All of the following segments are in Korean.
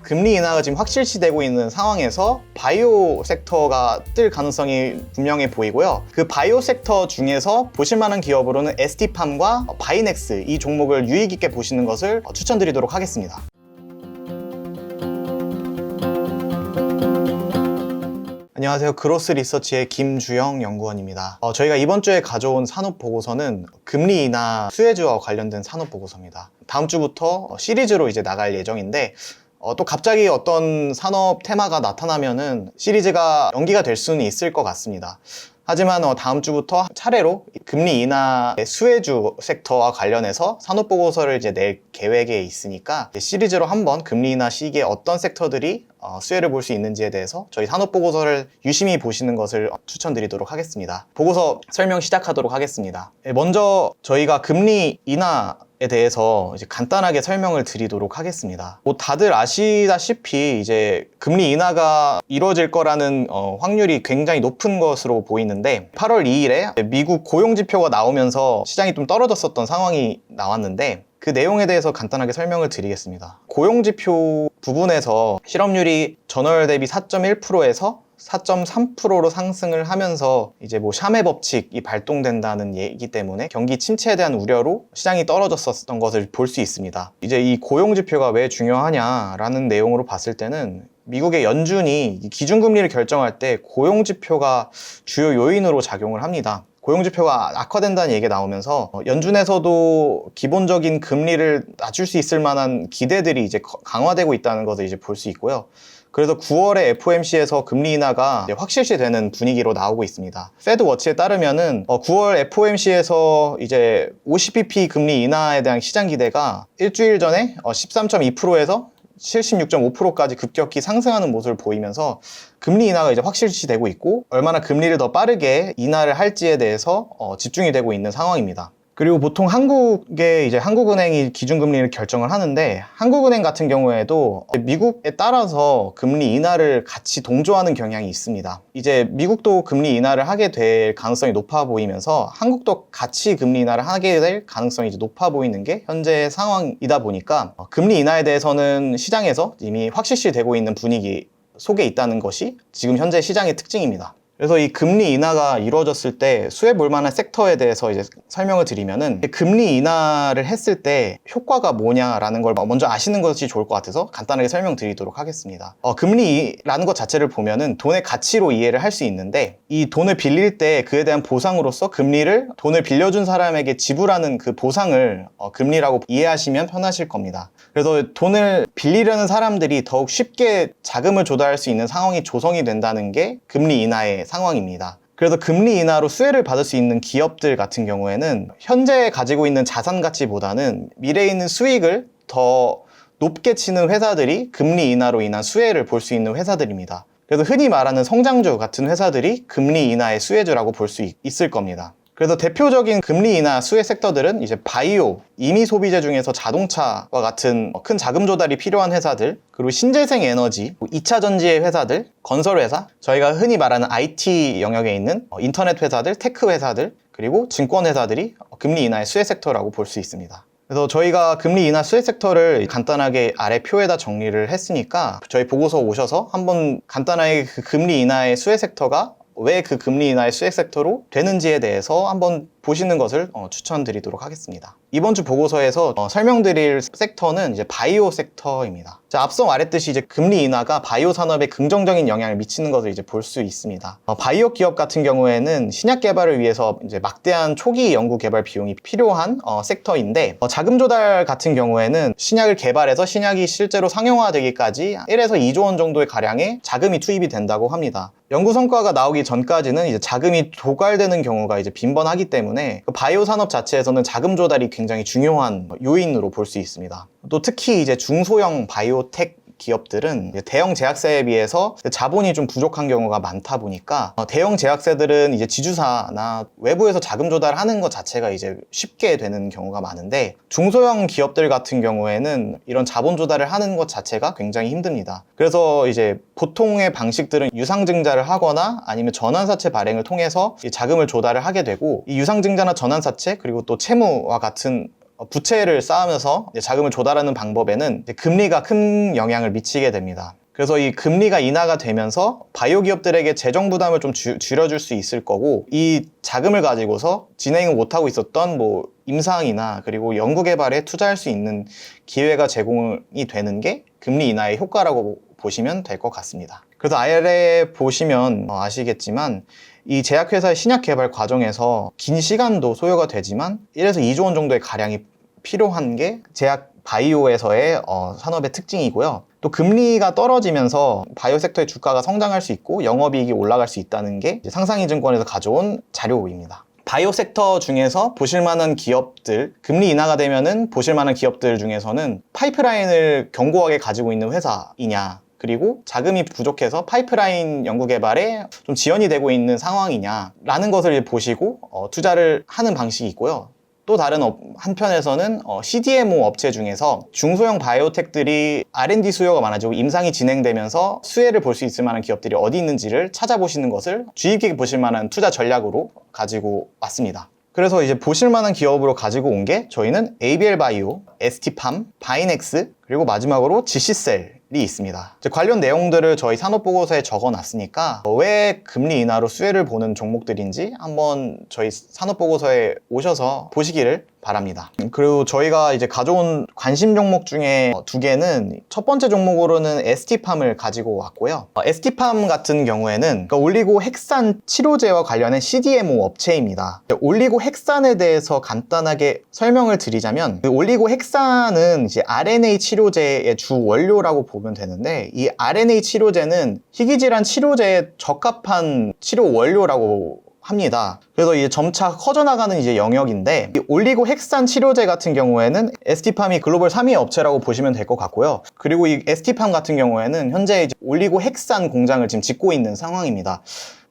금리 인하가 지금 확실시되고 있는 상황에서 바이오 섹터가 뜰 가능성이 분명해 보이고요. 그 바이오 섹터 중에서 보실만한 기업으로는 ST팜과 바이넥스 이 종목을 유의 깊게 보시는 것을 추천드리도록 하겠습니다. 안녕하세요. 그로스 리서치의 김주영 연구원입니다. 저희가 이번 주에 가져온 산업 보고서는 금리 인하 수혜주와 관련된 산업 보고서입니다. 다음 주부터 시리즈로 이제 나갈 예정인데 또 갑자기 어떤 산업 테마가 나타나면은 시리즈가 연기가 될 수는 있을 것 같습니다. 하지만 다음 주부터 차례로 금리 인하의 수혜주 섹터와 관련해서 산업 보고서를 이제 낼 계획에 있으니까 시리즈로 한번 금리 인하 시기에 어떤 섹터들이 수혜를 볼 수 있는지에 대해서 저희 산업 보고서를 유심히 보시는 것을 추천드리도록 하겠습니다. 보고서 설명 시작하도록 하겠습니다. 먼저 저희가 금리 인하에 대해서 이제 간단하게 설명을 드리도록 하겠습니다. 다들 아시다시피 이제 금리 인하가 이루어질 거라는 확률이 굉장히 높은 것으로 보이는데 8월 2일에 미국 고용 지표가 나오면서 시장이 좀 떨어졌었던 상황이 나왔는데 그 내용에 대해서 간단하게 설명을 드리겠습니다. 고용지표 부분에서 실업률이 전월 대비 4.1%에서 4.3%로 상승을 하면서 이제 샤메 법칙이 발동된다는 얘기 때문에 경기 침체에 대한 우려로 시장이 떨어졌었던 것을 볼 수 있습니다. 이제 이 고용지표가 왜 중요하냐라는 내용으로 봤을 때는 미국의 연준이 기준금리를 결정할 때 고용지표가 주요 요인으로 작용을 합니다. 고용지표가 악화된다는 얘기가 나오면서 연준에서도 기본적인 금리를 낮출 수 있을 만한 기대들이 이제 강화되고 있다는 것을 이제 볼 수 있고요. 그래서 9월에 FOMC에서 금리 인하가 확실시되는 분위기로 나오고 있습니다. 페드 워치에 따르면은 9월 FOMC에서 이제 50bp 금리 인하에 대한 시장 기대가 일주일 전에 13.2%에서 76.5%까지 급격히 상승하는 모습을 보이면서 금리 인하가 이제 확실시되고 있고 얼마나 금리를 더 빠르게 인하를 할지에 대해서 집중이 되고 있는 상황입니다. 그리고 보통 한국의 이제 한국은행이 기준금리를 결정을 하는데 한국은행 같은 경우에도 미국에 따라서 금리 인하를 같이 동조하는 경향이 있습니다. 이제 미국도 금리 인하를 하게 될 가능성이 높아 보이면서 한국도 같이 금리 인하를 하게 될 가능성이 이제 높아 보이는 게 현재 상황이다 보니까 금리 인하에 대해서는 시장에서 이미 확실시되고 있는 분위기 속에 있다는 것이 지금 현재 시장의 특징입니다. 그래서 이 금리 인하가 이루어졌을 때 수혜 볼 만한 섹터에 대해서 이제 설명을 드리면은 금리 인하를 했을 때 효과가 뭐냐라는 걸 먼저 아시는 것이 좋을 것 같아서 간단하게 설명드리도록 하겠습니다. 금리라는 것 자체를 보면은 돈의 가치로 이해를 할 수 있는데 이 돈을 빌릴 때 그에 대한 보상으로서 금리를 돈을 빌려준 사람에게 지불하는 그 보상을 금리라고 이해하시면 편하실 겁니다. 그래서 돈을 빌리려는 사람들이 더욱 쉽게 자금을 조달할 수 있는 상황이 조성이 된다는 게 금리 인하의 상황입니다. 그래서 금리 인하로 수혜를 받을 수 있는 기업들 같은 경우에는 현재 가지고 있는 자산 가치보다는 미래에 있는 수익을 더 높게 치는 회사들이 금리 인하로 인한 수혜를 볼 수 있는 회사들입니다. 그래서 흔히 말하는 성장주 같은 회사들이 금리 인하의 수혜주라고 볼 수 있을 겁니다. 그래서 대표적인 금리 인하 수혜 섹터들은 이제 바이오, 임의 소비재 중에서 자동차와 같은 큰 자금 조달이 필요한 회사들, 그리고 신재생 에너지, 2차 전지의 회사들, 건설 회사, 저희가 흔히 말하는 IT 영역에 있는 인터넷 회사들, 테크 회사들, 그리고 증권 회사들이 금리 인하의 수혜 섹터라고 볼 수 있습니다. 그래서 저희가 금리 인하 수혜 섹터를 간단하게 아래 표에다 정리를 했으니까 저희 보고서 오셔서 한번 간단하게 그 금리 인하의 수혜 섹터가 왜 그 금리 인하의 수혜 섹터로 되는지에 대해서 한번 보시는 것을 추천드리도록 하겠습니다. 이번 주 보고서에서 설명드릴 섹터는 이제 바이오 섹터입니다. 자, 앞서 말했듯이 이제 금리 인하가 바이오 산업에 긍정적인 영향을 미치는 것을 이제 볼 수 있습니다. 바이오 기업 같은 경우에는 신약 개발을 위해서 이제 막대한 초기 연구 개발 비용이 필요한 섹터인데 자금 조달 같은 경우에는 신약을 개발해서 신약이 실제로 상용화되기까지 1에서 2조 원 정도의 가량의 자금이 투입이 된다고 합니다. 연구 성과가 나오기 전까지는 이제 자금이 도달되는 경우가 이제 빈번하기 때문에 바이오 산업 자체에서는 자금 조달이 굉장히 중요한 요인으로 볼 수 있습니다. 또 특히 이제 중소형 바이오텍 기업들은 대형 제약사에 비해서 자본이 좀 부족한 경우가 많다 보니까 대형 제약사들은 이제 지주사나 외부에서 자금 조달하는 것 자체가 이제 쉽게 되는 경우가 많은데 중소형 기업들 같은 경우에는 이런 자본 조달을 하는 것 자체가 굉장히 힘듭니다. 그래서 이제 보통의 방식들은 유상증자를 하거나 아니면 전환사채 발행을 통해서 자금을 조달을 하게 되고 이 유상증자나 전환사채 그리고 또 채무와 같은 부채를 쌓으면서 자금을 조달하는 방법에는 금리가 큰 영향을 미치게 됩니다. 그래서 이 금리가 인하가 되면서 바이오 기업들에게 재정 부담을 좀 줄여줄 수 있을 거고, 이 자금을 가지고서 진행을 못하고 있었던 임상이나 그리고 연구개발에 투자할 수 있는 기회가 제공이 되는 게 금리 인하의 효과라고 보시면 될 것 같습니다. 그래서 아래 보시면 아시겠지만 이 제약회사의 신약 개발 과정에서 긴 시간도 소요가 되지만 1에서 2조 원 정도의 가량이 필요한 게 제약 바이오에서의 산업의 특징이고요. 또 금리가 떨어지면서 바이오 섹터의 주가가 성장할 수 있고 영업이익이 올라갈 수 있다는 게 상상이증권에서 가져온 자료입니다. 바이오 섹터 중에서 보실만한 기업들, 금리 인하가 되면은 보실만한 기업들 중에서는 파이프라인을 견고하게 가지고 있는 회사이냐, 그리고 자금이 부족해서 파이프라인 연구개발에 좀 지연이 되고 있는 상황이냐라는 것을 보시고 투자를 하는 방식이 있고요. 또 다른 한편에서는 CDMO 업체 중에서 중소형 바이오텍들이 R&D 수요가 많아지고 임상이 진행되면서 수혜를 볼 수 있을 만한 기업들이 어디 있는지를 찾아보시는 것을 주의 깊게 보실 만한 투자 전략으로 가지고 왔습니다. 그래서 이제 보실 만한 기업으로 가지고 온 게 저희는 ABL 바이오, ST팜, 바이넥스, 그리고 마지막으로 GC셀이 있습니다. 관련 내용들을 저희 산업보고서에 적어놨으니까 왜 금리 인하로 수혜를 보는 종목들인지 한번 저희 산업보고서에 오셔서 보시기를 바랍니다. 그리고 저희가 이제 가져온 관심 종목 중에 2개는 첫 번째 종목으로는 ST팜을 가지고 왔고요. ST팜 같은 경우에는 올리고 헥산 치료제와 관련된 CDMO 업체입니다. 올리고 헥산에 대해서 간단하게 설명을 드리자면 올리고 헥산은 이제 RNA 치료제의 주 원료라고 보면 되는데, 이 RNA 치료제는 희귀질환 치료제에 적합한 치료 원료라고 합니다. 그래서 이제 점차 커져나가는 이제 영역인데, 이 올리고 헥산 치료제 같은 경우에는 ST팜이 글로벌 3위 업체라고 보시면 될 것 같고요. 그리고 이 ST팜 같은 경우에는 현재 이제 올리고 헥산 공장을 지금 짓고 있는 상황입니다.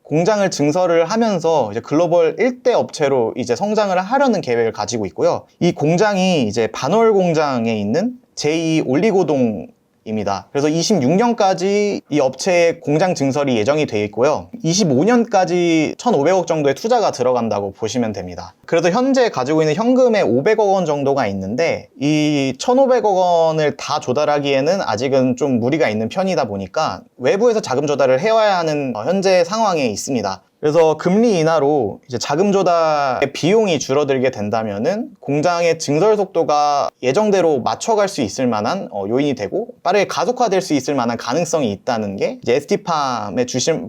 공장을 증설을 하면서 이제 글로벌 1대 업체로 이제 성장을 하려는 계획을 가지고 있고요. 이 공장이 이제 반월 공장에 있는 제2 올리고동입니다. 그래서 26년까지 이 업체의 공장 증설이 예정이 되어 있고요. 25년까지 1,500억 정도의 투자가 들어간다고 보시면 됩니다. 그래서 현재 가지고 있는 현금의 500억 원 정도가 있는데, 이 1,500억 원을 다 조달하기에는 아직은 좀 무리가 있는 편이다 보니까 외부에서 자금 조달을 해와야 하는 현재 상황에 있습니다. 그래서 금리 인하로 이제 자금 조달의 비용이 줄어들게 된다면은 공장의 증설 속도가 예정대로 맞춰갈 수 있을 만한 요인이 되고 빠르게 가속화될 수 있을 만한 가능성이 있다는 게 이제 ST팜에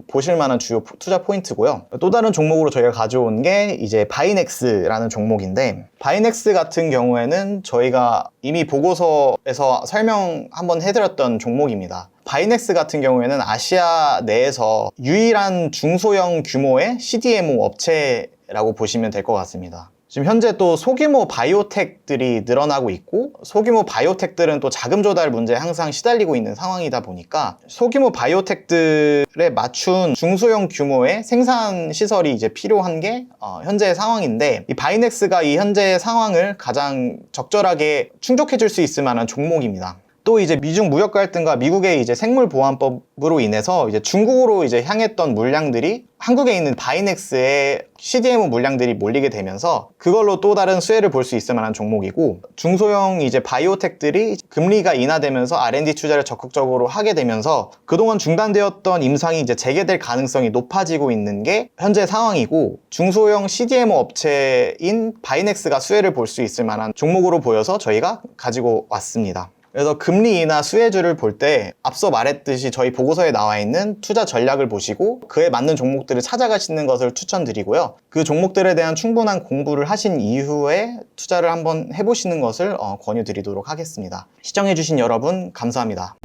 보실 만한 주요 투자 포인트고요. 또 다른 종목으로 저희가 가져온 게 이제 바이넥스라는 종목인데, 바이넥스 같은 경우에는 저희가 이미 보고서에서 설명 한번 해드렸던 종목입니다. 바이넥스 같은 경우에는 아시아 내에서 유일한 중소형 규모의 CDMO 업체라고 보시면 될 것 같습니다. 지금 현재 또 소규모 바이오텍들이 늘어나고 있고, 소규모 바이오텍들은 또 자금 조달 문제에 항상 시달리고 있는 상황이다 보니까 소규모 바이오텍들에 맞춘 중소형 규모의 생산 시설이 이제 필요한 게 현재의 상황인데, 이 바이넥스가 이 현재의 상황을 가장 적절하게 충족해 줄 수 있을 만한 종목입니다. 또 이제 미중 무역 갈등과 미국의 이제 생물보안법으로 인해서 이제 중국으로 이제 향했던 물량들이 한국에 있는 바이넥스의 CDMO 물량들이 몰리게 되면서 그걸로 또 다른 수혜를 볼 수 있을 만한 종목이고, 중소형 이제 바이오텍들이 금리가 인하되면서 R&D 투자를 적극적으로 하게 되면서 그동안 중단되었던 임상이 이제 재개될 가능성이 높아지고 있는 게 현재 상황이고, 중소형 CDMO 업체인 바이넥스가 수혜를 볼 수 있을 만한 종목으로 보여서 저희가 가지고 왔습니다. 그래서 금리 인하 수혜주를 볼 때 앞서 말했듯이 저희 보고서에 나와 있는 투자 전략을 보시고 그에 맞는 종목들을 찾아가시는 것을 추천드리고요. 그 종목들에 대한 충분한 공부를 하신 이후에 투자를 한번 해보시는 것을 권유드리도록 하겠습니다. 시청해주신 여러분 감사합니다.